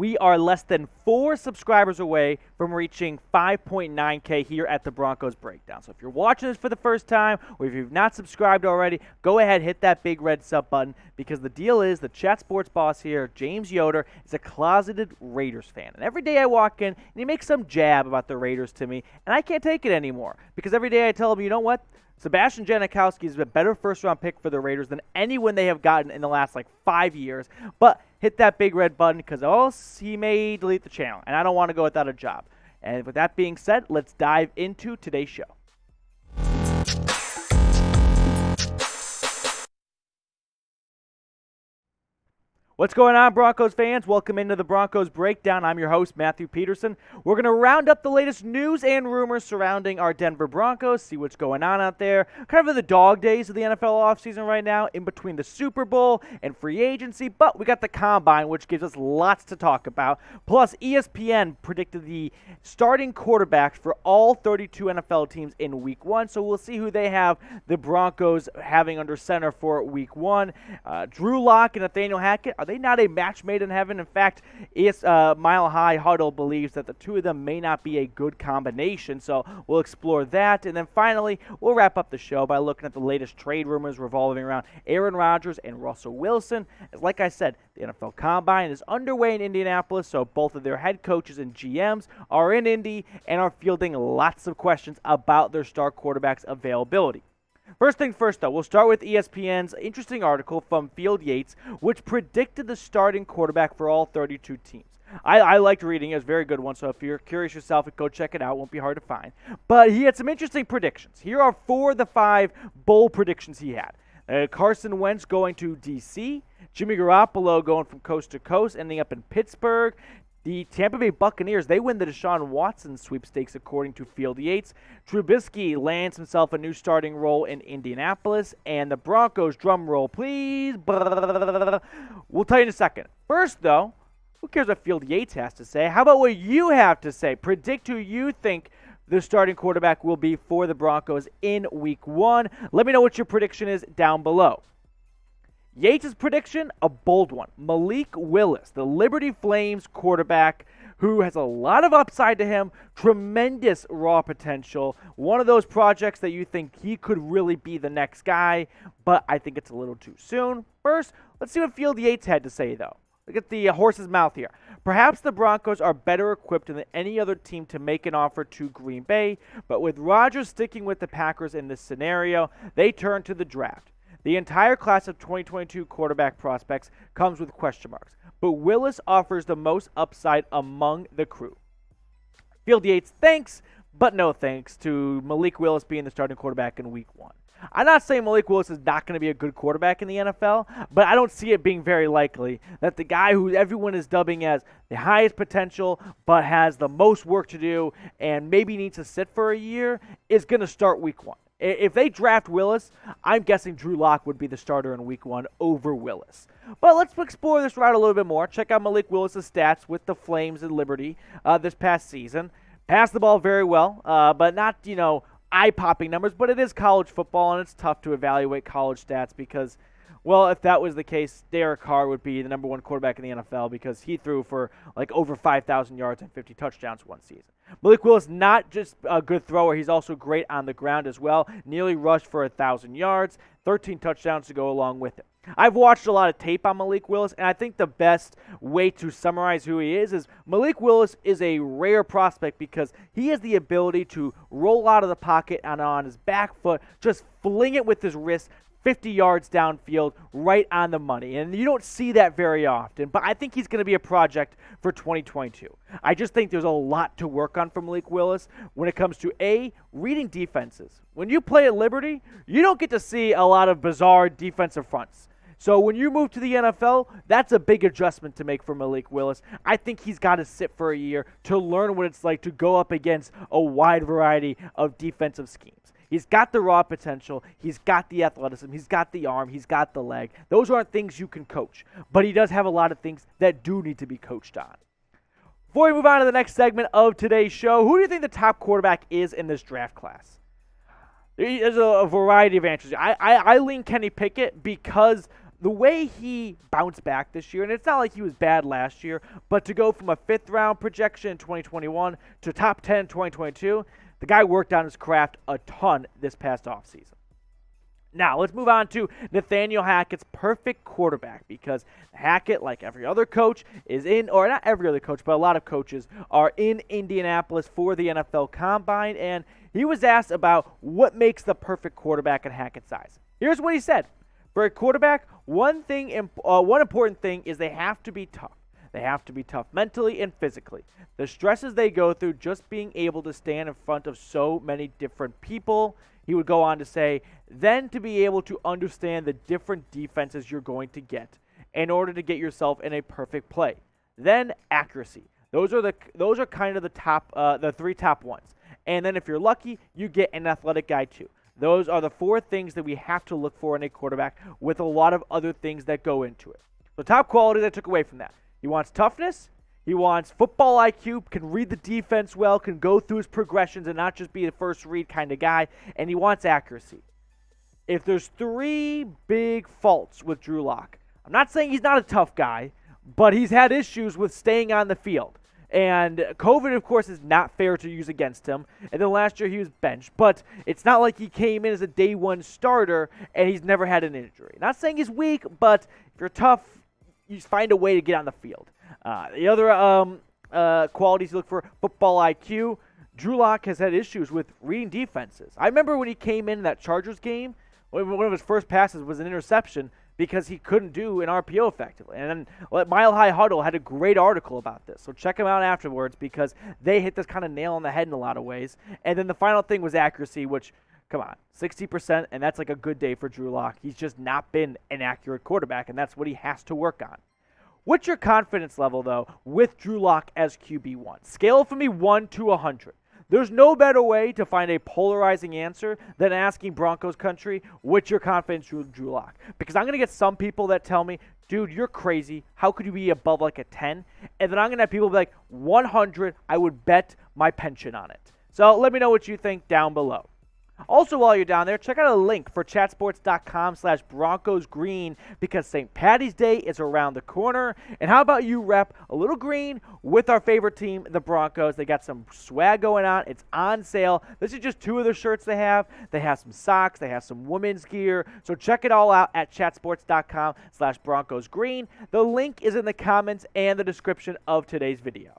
We are less than 4 subscribers away from reaching 5.9K here at the Broncos Breakdown. So if you're watching this for the first time, or if you've not subscribed already, go ahead, hit that big red sub button, because the deal is the Chat Sports boss here, James Yoder, is a closeted Raiders fan. And every day I walk in, and he makes some jab about the Raiders to me, and I can't take it anymore, because every day I tell him, you know what? Sebastian Janikowski is a better first-round pick for the Raiders than anyone they have gotten in the last, 5 years. But hit that big red button, because else he may delete the channel, and I don't want to go without a job. And with that being said, let's dive into today's show. What's going on, Broncos fans? Welcome into the Broncos Breakdown. I'm your host, Matthew Peterson. We're going to round up the latest news and rumors surrounding our Denver Broncos, see what's going on out there. Kind of in the dog days of the NFL offseason right now, in between the Super Bowl and free agency, but we got the Combine, which gives us lots to talk about. Plus, ESPN predicted the starting quarterbacks for all 32 NFL teams in Week 1, so we'll see who they have the Broncos having under center for Week 1. Drew Lock and Nathaniel Hackett, are they not a match made in heaven? In fact, Mile High Huddle believes that the two of them may not be a good combination, so we'll explore that. And then finally, we'll wrap up the show by looking at the latest trade rumors revolving around Aaron Rodgers and Russell Wilson. As like I said, the NFL Combine is underway in Indianapolis, so both of their head coaches and GMs are in Indy and are fielding lots of questions about their star quarterback's availability. First thing first, though, we'll start with ESPN's interesting article from Field Yates, which predicted the starting quarterback for all 32 teams. I liked reading it. It was a very good one, so if you're curious yourself, go check it out. It won't be hard to find. But he had some interesting predictions. Here are 4 of the 5 bold predictions he had. Carson Wentz going to D.C., Jimmy Garoppolo going from coast to coast, ending up in Pittsburgh. The Tampa Bay Buccaneers, they win the Deshaun Watson sweepstakes according to Field Yates. Trubisky lands himself a new starting role in Indianapolis. And the Broncos, drum roll please. We'll tell you in a second. First, though, who cares what Field Yates has to say? How about what you have to say? Predict who you think the starting quarterback will be for the Broncos in Week 1. Let me know what your prediction is down below. Yates' prediction, a bold one. Malik Willis, the Liberty Flames quarterback, who has a lot of upside to him, tremendous raw potential, one of those projects that you think he could really be the next guy, but I think it's a little too soon. First, let's see what Field Yates had to say, though. Look at the horse's mouth here. Perhaps the Broncos are better equipped than any other team to make an offer to Green Bay, but with Rodgers sticking with the Packers in this scenario, they turn to the draft. The entire class of 2022 quarterback prospects comes with question marks, but Willis offers the most upside among the crew. Field Yates, thanks, but no thanks to Malik Willis being the starting quarterback in Week 1. I'm not saying Malik Willis is not going to be a good quarterback in the NFL, but I don't see it being very likely that the guy who everyone is dubbing as the highest potential but has the most work to do and maybe needs to sit for a year is going to start Week 1. If they draft Willis, I'm guessing Drew Lock would be the starter in Week 1 over Willis. But let's explore this route a little bit more. Check out Malik Willis' stats with the Flames and Liberty this past season. Passed the ball very well, but not, eye-popping numbers. But it is college football, and it's tough to evaluate college stats because, well, if that was the case, Derek Carr would be the number 1 quarterback in the NFL because he threw for over 5,000 yards and 50 touchdowns one season. Malik Willis, not just a good thrower, he's also great on the ground as well. Nearly rushed for 1,000 yards, 13 touchdowns to go along with it. I've watched a lot of tape on Malik Willis, and I think the best way to summarize who he is Malik Willis is a rare prospect because he has the ability to roll out of the pocket and on his back foot, just fling it with his wrist, 50 yards downfield, right on the money. And you don't see that very often, but I think he's going to be a project for 2022. I just think there's a lot to work on for Malik Willis when it comes to, A, reading defenses. When you play at Liberty, you don't get to see a lot of bizarre defensive fronts. So when you move to the NFL, that's a big adjustment to make for Malik Willis. I think he's got to sit for a year to learn what it's like to go up against a wide variety of defensive schemes. He's got the raw potential. He's got the athleticism. He's got the arm. He's got the leg. Those aren't things you can coach, but he does have a lot of things that do need to be coached on. Before we move on to the next segment of today's show, who do you think the top quarterback is in this draft class? There's a variety of answers. I lean Kenny Pickett because the way he bounced back this year, and it's not like he was bad last year, but to go from a 5th-round projection in 2021 to top 10 in 2022, the guy worked on his craft a ton this past offseason. Now, let's move on to Nathaniel Hackett's perfect quarterback, because Hackett, like every other coach, is in, or not every other coach, but a lot of coaches are in Indianapolis for the NFL Combine, and he was asked about what makes the perfect quarterback in Hackett's eyes. Here's what he said. For a quarterback, one important thing is they have to be tough. They have to be tough mentally and physically. The stresses they go through just being able to stand in front of so many different people. He would go on to say, then to be able to understand the different defenses you're going to get in order to get yourself in a perfect play. Then accuracy. Those are kind of the 3 top ones. And then if you're lucky, you get an athletic guy too. Those are the 4 things that we have to look for in a quarterback, with a lot of other things that go into it. The top qualities I took away from that. He wants toughness. He wants football IQ, can read the defense well, can go through his progressions and not just be a first read kind of guy. And he wants accuracy. If there's 3 big faults with Drew Lock, I'm not saying he's not a tough guy, but he's had issues with staying on the field. And COVID, of course, is not fair to use against him. And then last year he was benched. But it's not like he came in as a day 1 starter and he's never had an injury. Not saying he's weak, but if you're tough, you find a way to get on the field. The other qualities you look for, football IQ. Drew Lock has had issues with reading defenses. I remember when he came in that Chargers game, one of his first passes was an interception because he couldn't do an RPO effectively. And then Mile High Huddle had a great article about this. So check them out afterwards, because they hit this kind of nail on the head in a lot of ways. And then the final thing was accuracy, which, come on, 60%, and that's like a good day for Drew Lock. He's just not been an accurate quarterback, and that's what he has to work on. What's your confidence level, though, with Drew Lock as QB1? Scale for me 1 to 100. There's no better way to find a polarizing answer than asking Broncos country, what's your confidence with Drew Lock? Because I'm going to get some people that tell me, dude, you're crazy. How could you be above like a 10? And then I'm going to have people be like, 100, I would bet my pension on it. So let me know what you think down below. Also, while you're down there, check out a link for chatsports.com/BroncosGreen, because St. Paddy's Day is around the corner. And how about you rep a little green with our favorite team, the Broncos? They got some swag going on. It's on sale. This is just 2 of the shirts they have. They have some socks. They have some women's gear. So check it all out at chatsports.com/BroncosGreen. The link is in the comments and the description of today's video.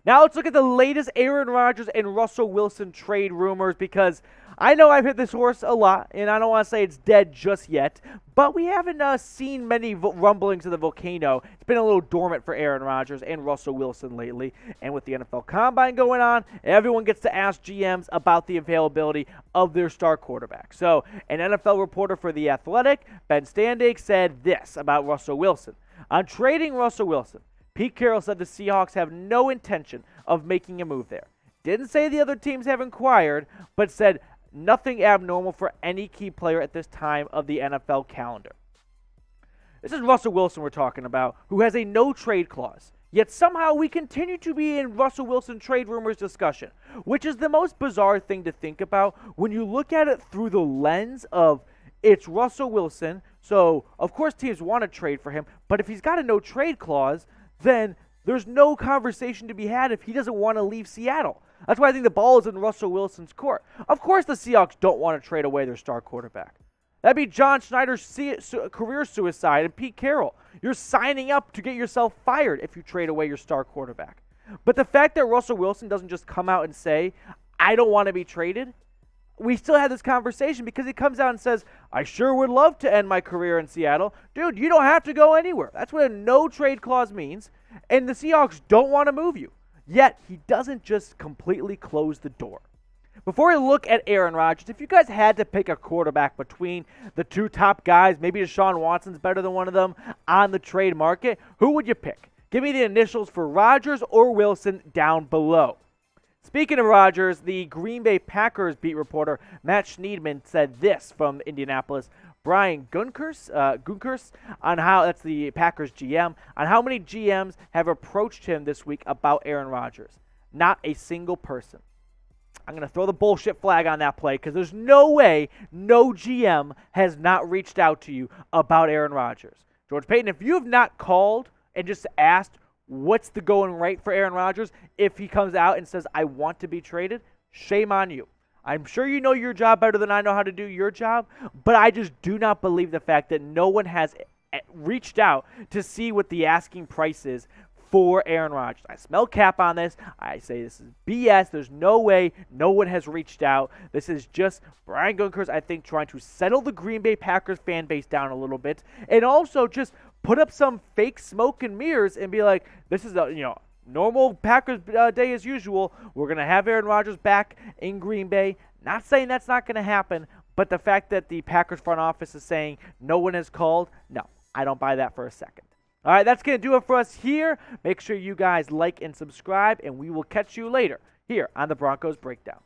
Now let's look at the latest Aaron Rodgers and Russell Wilson trade rumors, because I know I've hit this horse a lot, and I don't want to say it's dead just yet, but we haven't seen many rumblings of the volcano. It's been a little dormant for Aaron Rodgers and Russell Wilson lately, and with the NFL Combine going on, everyone gets to ask GMs about the availability of their star quarterback. So an NFL reporter for The Athletic, Ben Standig, said this about Russell Wilson. On trading Russell Wilson, Pete Carroll said the Seahawks have no intention of making a move there. Didn't say the other teams have inquired, but said nothing abnormal for any key player at this time of the NFL calendar. This is Russell Wilson we're talking about, who has a no-trade clause. Yet somehow we continue to be in Russell Wilson trade rumors discussion, which is the most bizarre thing to think about when you look at it through the lens of it's Russell Wilson, so of course teams want to trade for him, but if he's got a no-trade clause, then there's no conversation to be had if he doesn't want to leave Seattle. That's why I think the ball is in Russell Wilson's court. Of course the Seahawks don't want to trade away their star quarterback. That'd be John Schneider's career suicide and Pete Carroll. You're signing up to get yourself fired if you trade away your star quarterback. But the fact that Russell Wilson doesn't just come out and say, I don't want to be traded, we still have this conversation because he comes out and says, I sure would love to end my career in Seattle. Dude, you don't have to go anywhere. That's what a no-trade clause means, and the Seahawks don't want to move you. Yet, he doesn't just completely close the door. Before we look at Aaron Rodgers, if you guys had to pick a quarterback between the 2 top guys, maybe Deshaun Watson's better than one of them on the trade market, who would you pick? Give me the initials for Rodgers or Wilson down below. Speaking of Rodgers, the Green Bay Packers beat reporter Matt Schneidman said this from Indianapolis. Brian Gunkers on how, that's the Packers GM, on how many GMs have approached him this week about Aaron Rodgers. Not a single person. I'm going to throw the bullshit flag on that play because there's no way no GM has not reached out to you about Aaron Rodgers. George Paton, if you have not called and just asked what's the going rate for Aaron Rodgers, if he comes out and says, I want to be traded, shame on you. I'm sure you know your job better than I know how to do your job, but I just do not believe the fact that no one has reached out to see what the asking price is for Aaron Rodgers. I smell cap on this. I say this is BS. There's no way no one has reached out. This is just Brian Gutekunst, I think, trying to settle the Green Bay Packers fan base down a little bit, and also just put up some fake smoke and mirrors and be like, this is a normal Packers day as usual. We're gonna have Aaron Rodgers back in Green Bay. Not saying that's not gonna happen, but the fact that the Packers front office is saying no one has called, no, I don't buy that for a second. All right, that's going to do it for us here. Make sure you guys like and subscribe, and we will catch you later here on the Broncos Breakdown.